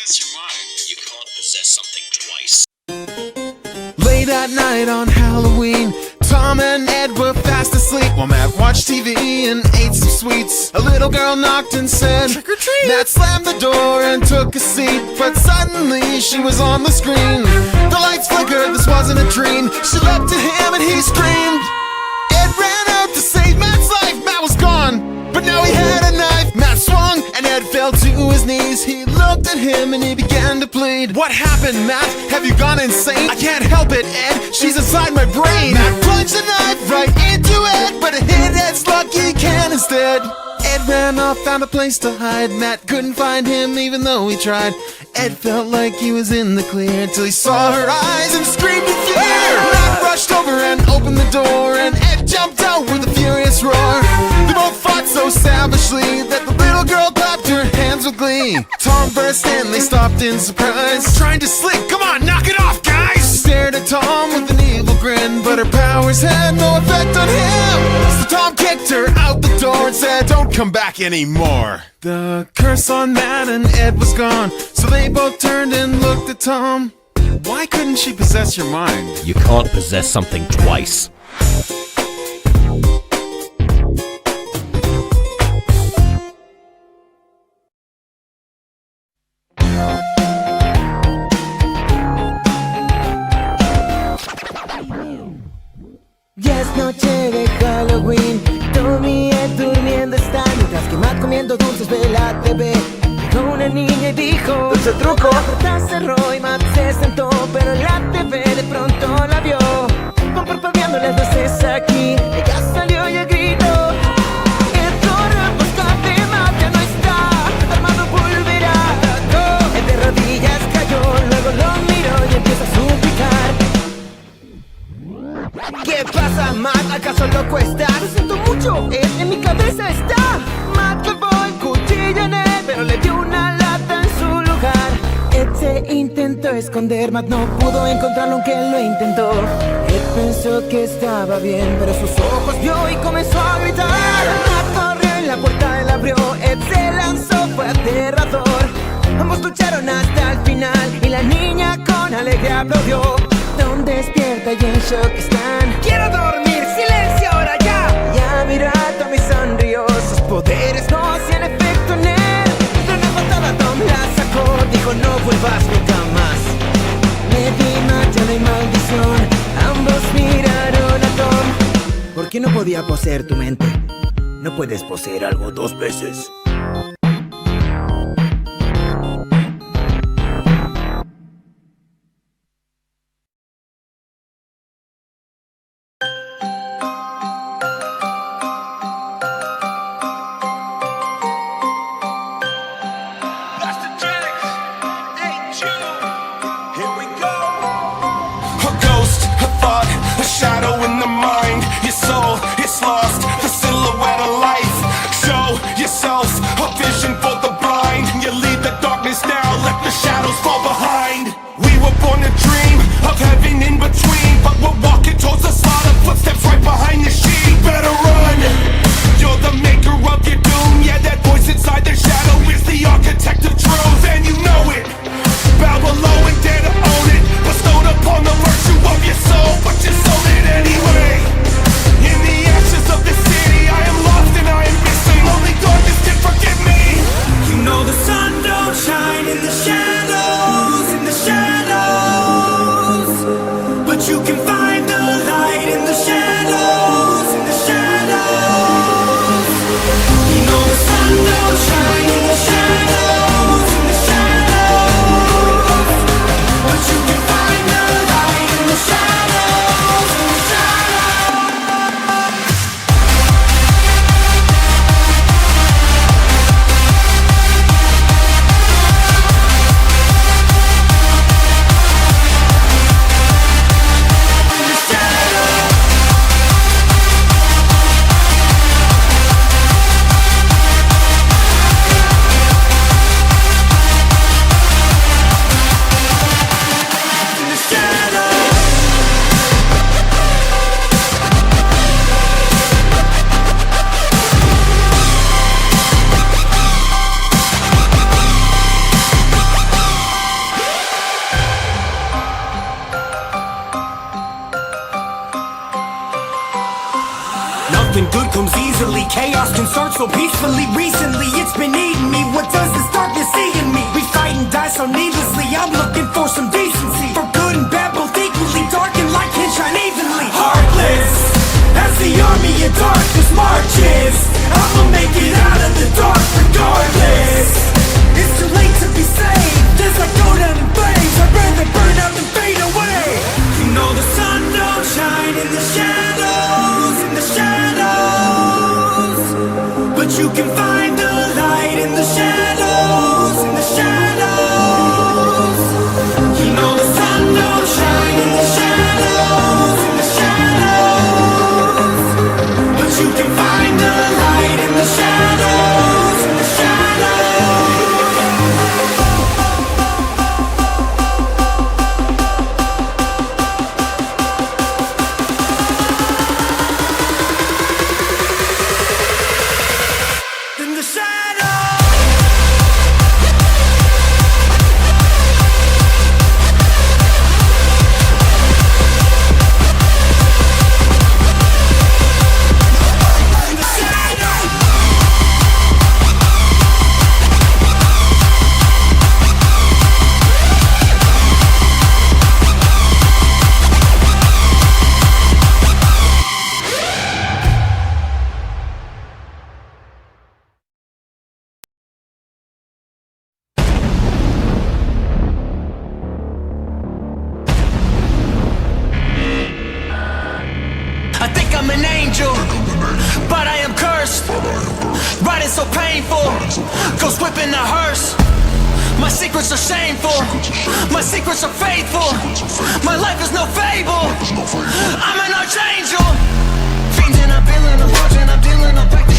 possess your mind. You can't possess something twice. Late at night on Halloween, Tom and Ed were fast asleep while Matt watched TV and ate some sweets. A little girl knocked and said, "Trick or treat!" Matt slammed the door and took a seat, but suddenly she was on the screen. The lights flickered, this wasn't a dream. She leapt to him and he screamed. Ed ran out to save Matt's life. Matt was gone, but now he had a knife. Matt swung and Ed fell to his knees. He looked at him and he began to plead. "What happened, Matt? Have you gone insane?" "I can't help it, Ed. She's inside my brain." Matt plunged the knife right into Ed, but it hit Ed's lucky can instead. Ed ran off, found a place to hide. Matt couldn't find him even though he tried. Ed felt like he was in the clear till he saw her eyes and screamed in fear. Matt rushed over and opened the door, and Ed jumped out with a furious roar. They both fought so savagely that the little girl clapped her hands with glee. Tom burst in, they stopped in surprise. "Trying to sleep, come on, knock it off, guys!" She stared at Tom with an evil grin, but her powers had no effect on him. So Tom kicked her out the door and said, "Don't come back anymore." The curse on Matt and Ed was gone, so they both turned and looked at Tom. "Why couldn't she possess your mind?" You can't possess something twice. Ya es noche de Halloween, Tommy y Ed durmiendo están, mientras que Matt comiendo dulces ve la TV. Llegó una niña y dijo: "Dulce truco". La puerta cerró y Matt se sentó, pero en la TV de pronto la vio. Van parpadeando las luces aquí, ella salió y gritó. Ed corre en busca de Matt, ya no está, armado volverá. Atacó, Ed de rodillas cayó, luego lo miró y empieza a suplicar. ¿Qué pasa, Matt? ¿Acaso loco estás? Lo siento mucho, Ed, en mi cabeza está. Matt clavó el cuchillo en él, pero le dio una lata en su lugar. Ed se intentó esconder, Matt no pudo encontrarlo aunque lo intentó. Ed pensó que estaba bien, pero sus ojos vio y comenzó a gritar. Matt corrió en la puerta, él abrió, Ed se lanzó, fue aterrador. Ambos lucharon hasta el final y la niña con alegría aplaudió. Tom despierta y en shock están. ¡Quiero dormir! ¡Silencio ahora ya! Ya miró a Tom y sonrió. Sus poderes no hacían efecto en él. De una patada Tom la sacó. Dijo: "No vuelvas nunca más". Medina, ya no hay maldición. Ambos miraron a Tom. ¿Por qué no podía poseer tu mente? No puedes poseer algo dos veces. The sun don't shine in the shadows. lost concern so peacefully. Recently it's been eating me. What does this darkness see in me? We fight and die so needlessly. I'm looking for some decency. For good and bad both equally. Dark and light can shine evenly. Heartless as the army of darkness marches. I'ma make it out of the dark regardless. It's too late to be saved. As I go down in flames, I'd rather burn out than fade away. You know the sun don't shine in the shadows, in the shadows. But you can find the light in the shadows, in the shadows. You know the sun don't shine in the shadows, in the shadows. But you can find the light in the shadows, in the shadows. In the shadows. I think I'm an angel, but I am cursed. Riding so painful, ghost whipping a hearse. My secrets are shameful, my secrets are faithful. My life is no fable, I'm an archangel. Fiends and I'm feeling, I'm punching, I'm dealing, I'm back to